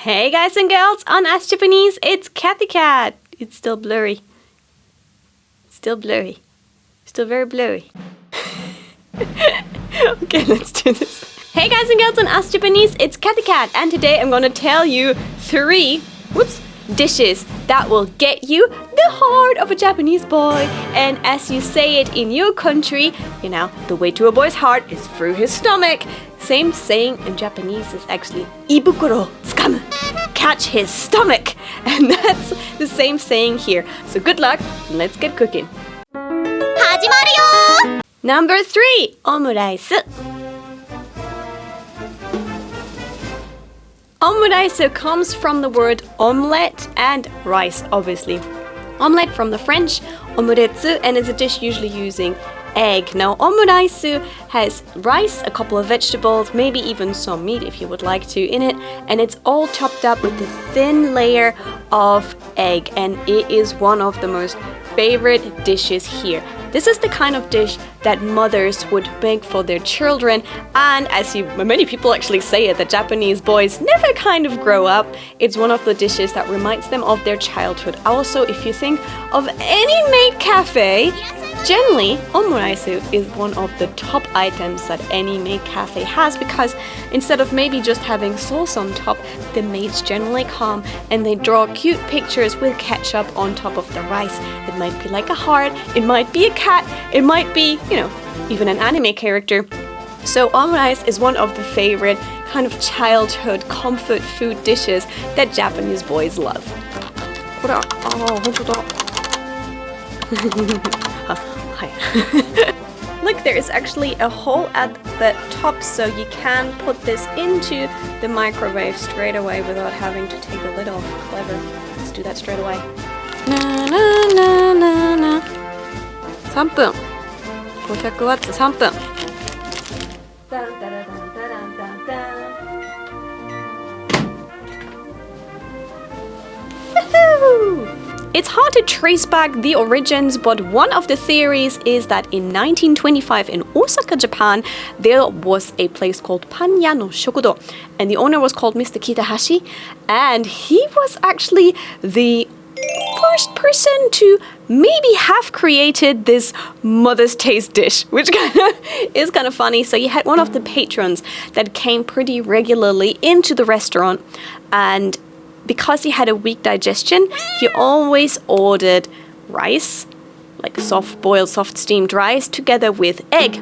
Hey guys and girls, on Ask Japanese, it's Cathy Cat. It's still blurry. Still blurry. Still very blurry. Okay, let's do this. Hey guys and girls, on Ask Japanese, it's Cathy Cat, and today I'm gonna tell you 3 dishes that will get you the heart of a Japanese boy. And as you say it in your country, you know, the way to a boy's heart is through his stomach. Same saying in Japanese is actually ibukuro tsukamu, catch his stomach. And that's the same saying here. So good luck, and let's get cooking. Number 3, omurice. Omurice comes from the word omelette and rice, obviously. Omelette from the French, omuretsu, and it's a dish usually using egg. Now, omurice has rice, a couple of vegetables, maybe even some meat if you would like to in it, and it's all chopped up with a thin layer of egg, and it is one of the most favorite dishes here. This is the kind of dish that mothers would make for their children, and as many people actually say it, that Japanese boys never kind of grow up. It's one of the dishes that reminds them of their childhood. Also, if you think of any maid cafe, generally, omurice is one of the top items that any maid cafe has, because instead of maybe just having sauce on top, the maids generally come and they draw cute pictures with ketchup on top of the rice. It might be like a heart, it might be a cat, it might be, you know, even an anime character. So omurice is one of the favorite kind of childhood comfort food dishes that Japanese boys love. Look, there is actually a hole at the top, so you can put this into the microwave straight away without having to take the lid off. Clever. Let's do that straight away. 3分。500ワッツ3分。It's hard to trace back the origins, but one of the theories is that in 1925 in Osaka, Japan, there was a place called Panya no Shokudo, and the owner was called Mr. Kitahashi, and he was actually the first person to maybe have created this mother's taste dish, which is kind of funny. So you had one of the patrons that came pretty regularly into the restaurant, and because he had a weak digestion, he always ordered rice, like soft-boiled, soft-steamed rice, together with egg.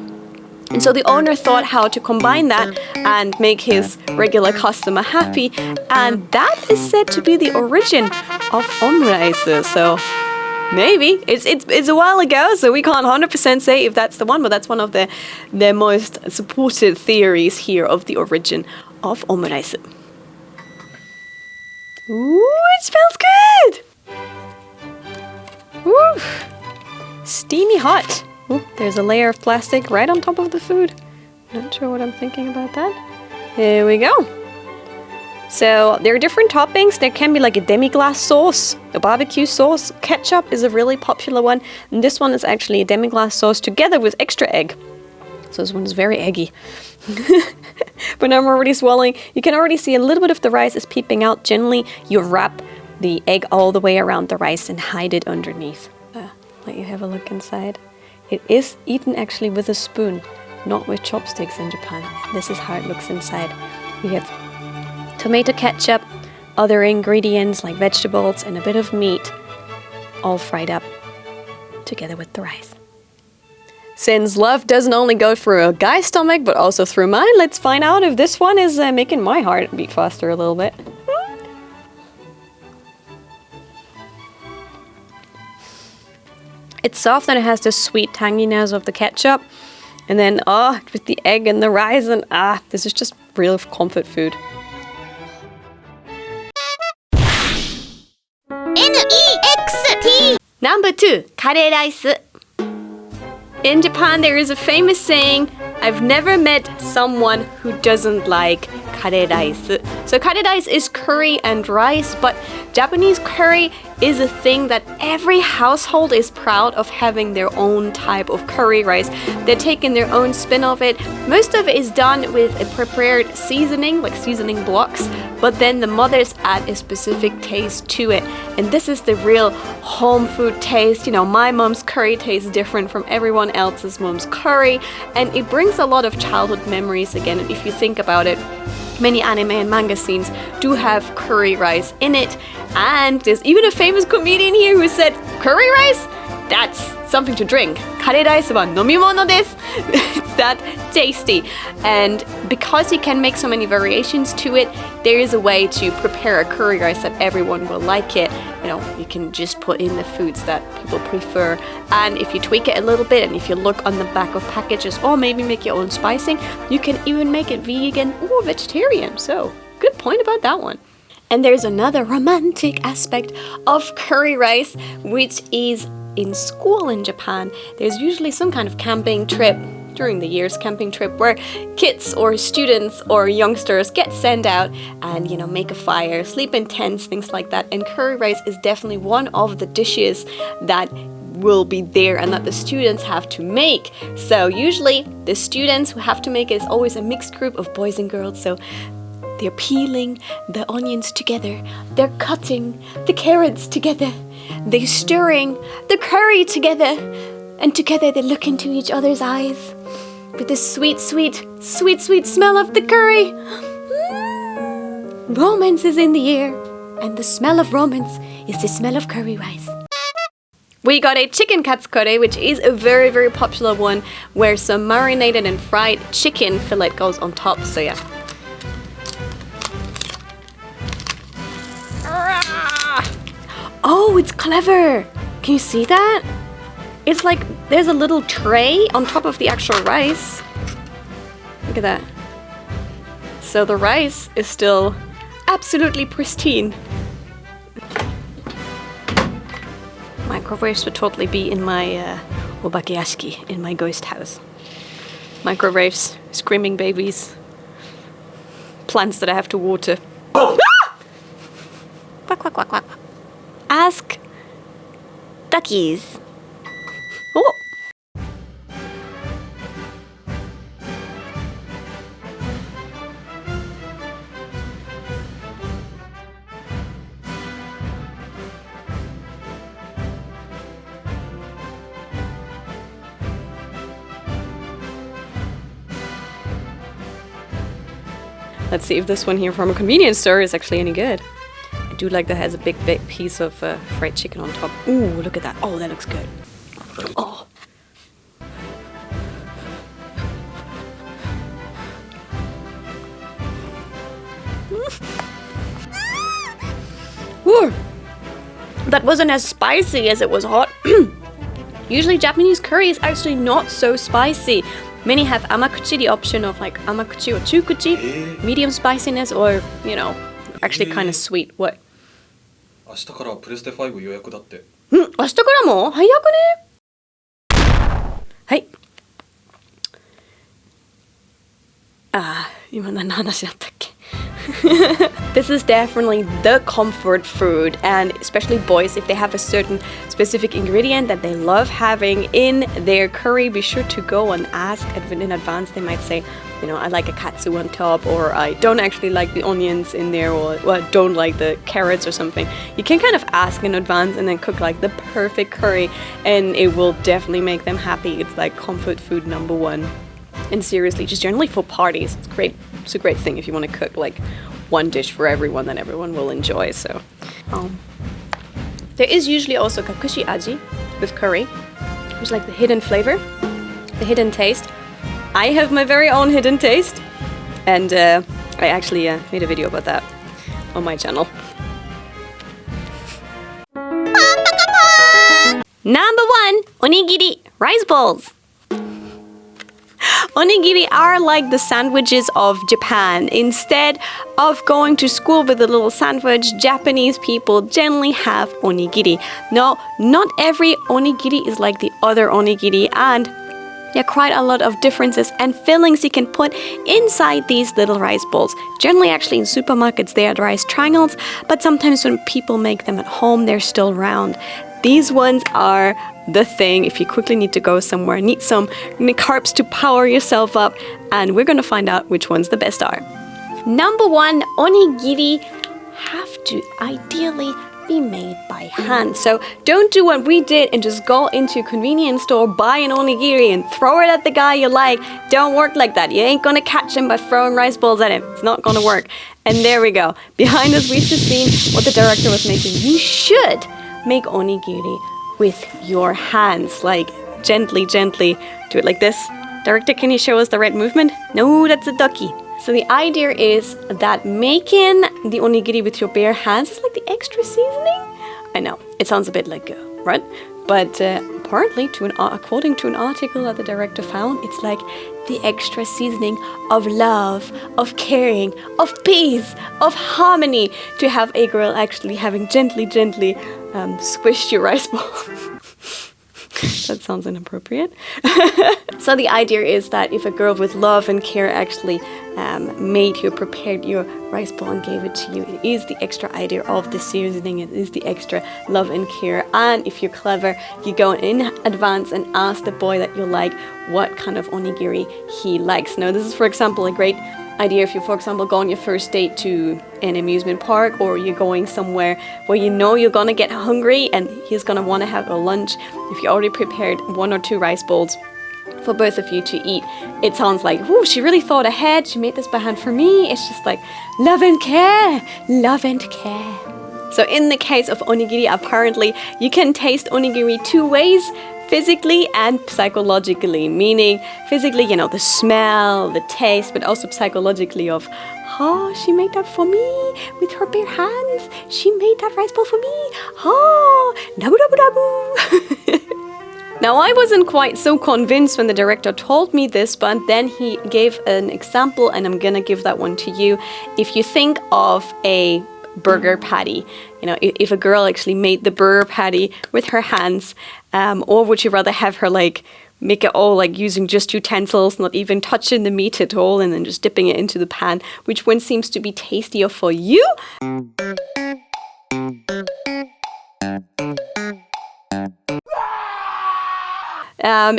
And so the owner thought how to combine that and make his regular customer happy, and that is said to be the origin of omurice. So maybe it's a while ago, so we can't 100% say if that's the one, but that's one of the most supported theories here of the origin of omurice. Ooh, it smells good! Ooh, steamy hot. Ooh, there's a layer of plastic right on top of the food. Not sure what I'm thinking about that. Here we go. So there are different toppings. There can be like a demi-glace sauce, a barbecue sauce. Ketchup is a really popular one. And this one is actually a demi-glace sauce together with extra egg. So this one is very eggy. But now I'm already swallowing. You can already see a little bit of the rice is peeping out. Generally, you wrap the egg all the way around the rice and hide it underneath. Let you have a look inside. It is eaten actually with a spoon, not with chopsticks in Japan. This is how it looks inside. You have tomato ketchup, other ingredients like vegetables and a bit of meat, all fried up together with the rice. Since love doesn't only go through a guy's stomach, but also through mine, let's find out if this one is making my heart beat faster a little bit. It's soft and it has the sweet tanginess of the ketchup. And then, with the egg and the rice, and this is just real comfort food. Number 2, kare rice. In Japan, there is a famous saying, I've never met someone who doesn't like kare rice. So kare rice is curry and rice, but Japanese curry is a thing that every household is proud of having their own type of curry rice. They're taking their own spin of it. Most of it is done with a prepared seasoning, like seasoning blocks, but then the mothers add a specific taste to it. And this is the real home food taste. You know, my mom's curry tastes different from everyone else's mom's curry, and it brings a lot of childhood memories again. If you think about it, many anime and manga scenes do have curry rice in it, and there's even a famous comedian here who said, curry rice? That's something to drink. Kare rice wa nomimono desu. It's that tasty. And because you can make so many variations to it, there is a way to prepare a curry rice that everyone will like it. You know, you can just put in the foods that people prefer. And if you tweak it a little bit, and if you look on the back of packages, or maybe make your own spicing, you can even make it vegan or vegetarian. So, good point about that one. And there's another romantic aspect of curry rice, which is in school in Japan. There's usually some kind of camping trip during the year's camping trip where kids or students or youngsters get sent out and, you know, make a fire, sleep in tents, things like that. And curry rice is definitely one of the dishes that will be there and that the students have to make. So usually the students who have to make it is always a mixed group of boys and girls. So they're peeling the onions together, they're cutting the carrots together, they're stirring the curry together, and together they look into each other's eyes with the sweet, sweet, sweet, sweet smell of the curry. Romance is in the air, and the smell of romance is the smell of curry rice. We got a chicken katsukore, which is a very, very popular one, where some marinated and fried chicken fillet goes on top. So yeah. Oh, it's clever! Can you see that? It's like there's a little tray on top of the actual rice. Look at that. So the rice is still absolutely pristine. Microwaves would totally be in my obakeyashiki, in my ghost house. Microwaves, screaming babies, plants that I have to water. Ah! Quack, quack, quack, quack. Ask duckies. Oh. Let's see if this one here from a convenience store is actually any good. I do like that it has a big piece of fried chicken on top. Ooh, look at that. Oh, that looks good. Oh. Ooh. That wasn't as spicy as it was hot. Usually Japanese curry is actually not so spicy. Many have amakuchi, the option of like amakuchi or chukuchi, medium spiciness, or, you know, actually kind of sweet. What? 明日からプレステ5予約だって。明日からも早くね。はい。今何の話だったっけ？This is definitely the comfort food, and especially boys, if they have a certain specific ingredient that they love having in their curry, be sure to go and ask in advance. They might say, you know, I like a katsu on top, or I don't actually like the onions in there, or well, I don't like the carrots or something. You can kind of ask in advance and then cook like the perfect curry, and it will definitely make them happy. It's like comfort food number one. And seriously, just generally for parties, it's great. It's a great thing if you want to cook like one dish for everyone that everyone will enjoy. So, there is usually also kakushi aji with curry, which is like the hidden flavor, the hidden taste. I have my very own hidden taste, and I actually made a video about that on my channel. Number 1, onigiri, rice balls. Onigiri are like the sandwiches of Japan. Instead of going to school with a little sandwich, Japanese people generally have onigiri. No, not every onigiri is like the other onigiri, and There are quite a lot of differences and fillings you can put inside these little rice balls. Generally, actually, in supermarkets, they are rice triangles, but sometimes when people make them at home, they're still round. These ones are the thing if you quickly need to go somewhere, need some carbs to power yourself up, and we're gonna find out which ones the best are. Number 1, onigiri have to ideally be made by hand. So don't do what we did and just go into a convenience store, buy an onigiri and throw it at the guy you like. Don't work like that. You ain't gonna catch him by throwing rice balls at him. It's not gonna work. And there we go. Behind us, we've just seen what the director was making. You should make onigiri with your hands, like gently do it like this. Director, can you show us the right movement? No, that's a ducky. So the idea is that making the onigiri with your bare hands is like the extra seasoning. I know, it sounds a bit like, right? But apparently, according to an article that the director found, it's like the extra seasoning of love, of caring, of peace, of harmony, to have a girl actually having gently squished your rice ball. That sounds inappropriate. So the idea is that if a girl with love and care actually prepared your rice ball and gave it to you, it is the extra idea of the seasoning, it is the extra love and care. And if you're clever, you go in advance and ask the boy that you like what kind of onigiri he likes. Now, this is, for example, a great idea if you, for example, go on your first date to an amusement park, or you're going somewhere where you know you're gonna get hungry and he's gonna want to have a lunch. If you already prepared 1 or 2 rice balls for both of you to eat, it sounds like, ooh, she really thought ahead, she made this by hand for me. It's just like love and care, love and care. So in the case of onigiri, apparently you can taste onigiri 2 ways, physically and psychologically, meaning physically, you know, the smell, the taste, but also psychologically of, oh, she made that for me with her bare hands. She made that rice ball for me. Oh, dabu dabu dabu. Now, I wasn't quite so convinced when the director told me this, but then he gave an example, and I'm gonna give that one to you. If you think of a burger patty, you know, if a girl actually made the burger patty with her hands, or would you rather have her like make it all like using just utensils, not even touching the meat at all, and then just dipping it into the pan? Which one seems to be tastier for you?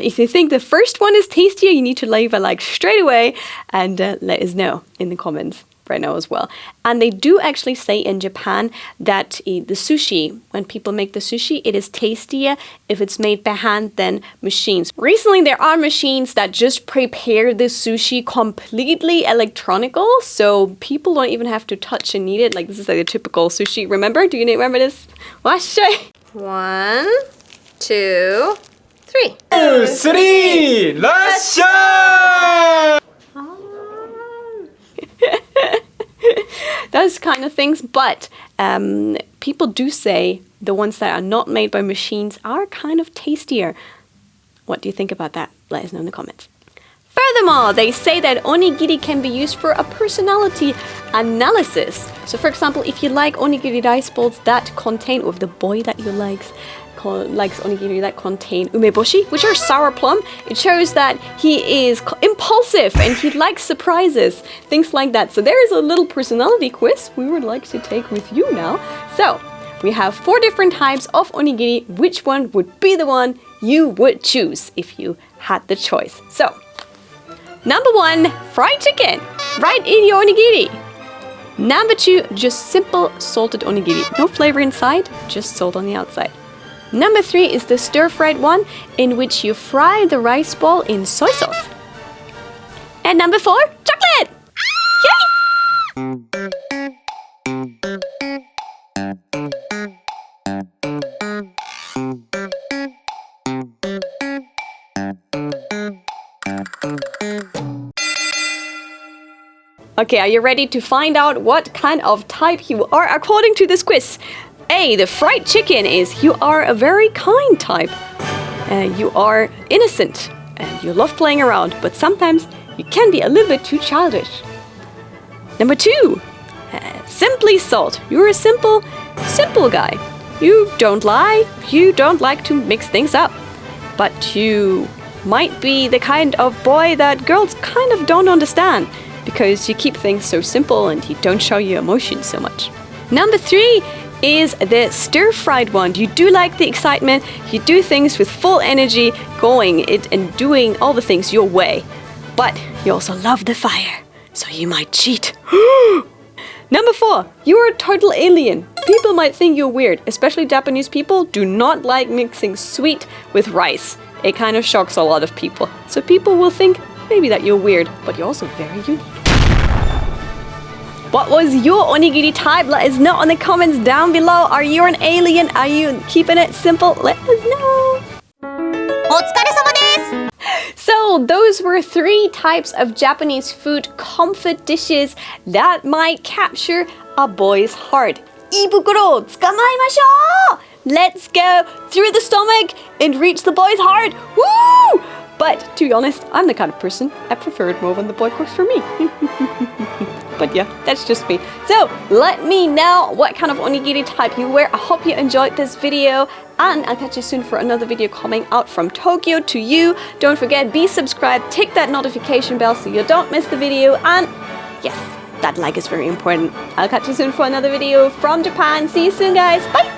If you think the first one is tastier, you need to leave a like straight away and let us know in the comments right now as well. And they do actually say in Japan that the sushi, when people make the sushi, it is tastier if it's made by hand than machines. Recently, there are machines that just prepare the sushi completely electronical, so people don't even have to touch and knead it. Like, this is like the typical sushi. Remember? Do you remember this? Watch it. 1, 2, 3. 3! らっしゃい! Those kind of things, but people do say the ones that are not made by machines are kind of tastier. What do you think about that? Let us know in the comments. Furthermore, they say that onigiri can be used for a personality analysis. So, for example, if you like onigiri rice balls that contain, or if the boy that you likes onigiri that contain umeboshi, which are sour plum, it shows that he is impulsive and he likes surprises, things like that. So there is a little personality quiz we would like to take with you now. So we have 4 different types of onigiri. Which one would be the one you would choose if you had the choice? So, number 1, fried chicken, right in your onigiri. Number 2, just simple salted onigiri, no flavor inside, just salt on the outside. Number 3 is the stir-fried one, in which you fry the rice ball in soy sauce. And number 4, chocolate! Yay! Okay, are you ready to find out what kind of type you are according to this quiz? A, the fried chicken is you are a very kind type. You are innocent and you love playing around, but sometimes you can be a little bit too childish. Number 2, simply salt. You're a simple guy. You don't lie, you don't like to mix things up, but you might be the kind of boy that girls kind of don't understand because you keep things so simple and you don't show your emotions so much. Number 3 is the stir-fried one. You do like the excitement, you do things with full energy, going it and doing all the things your way. But you also love the fire, so you might cheat. Number 4, you're a total alien. People might think you're weird, especially Japanese people do not like mixing sweet with rice. It kind of shocks a lot of people. So people will think maybe that you're weird, but you're also very unique. What was your onigiri type? Let us know in the comments down below. Are you an alien? Are you keeping it simple? Let us know. So those were 3 types of Japanese food comfort dishes that might capture a boy's heart. 胃袋を捕まえましょう! Let's go through the stomach and reach the boy's heart. Woo! But to be honest, I'm the kind of person I prefer it more when the boy cooks for me. But yeah, that's just me. So let me know what kind of onigiri type you wear. I hope you enjoyed this video, and I'll catch you soon for another video coming out from Tokyo to you. Don't forget, be subscribed, tick that notification bell so you don't miss the video, and yes, that like is very important. I'll catch you soon for another video from Japan. See you soon, guys. Bye!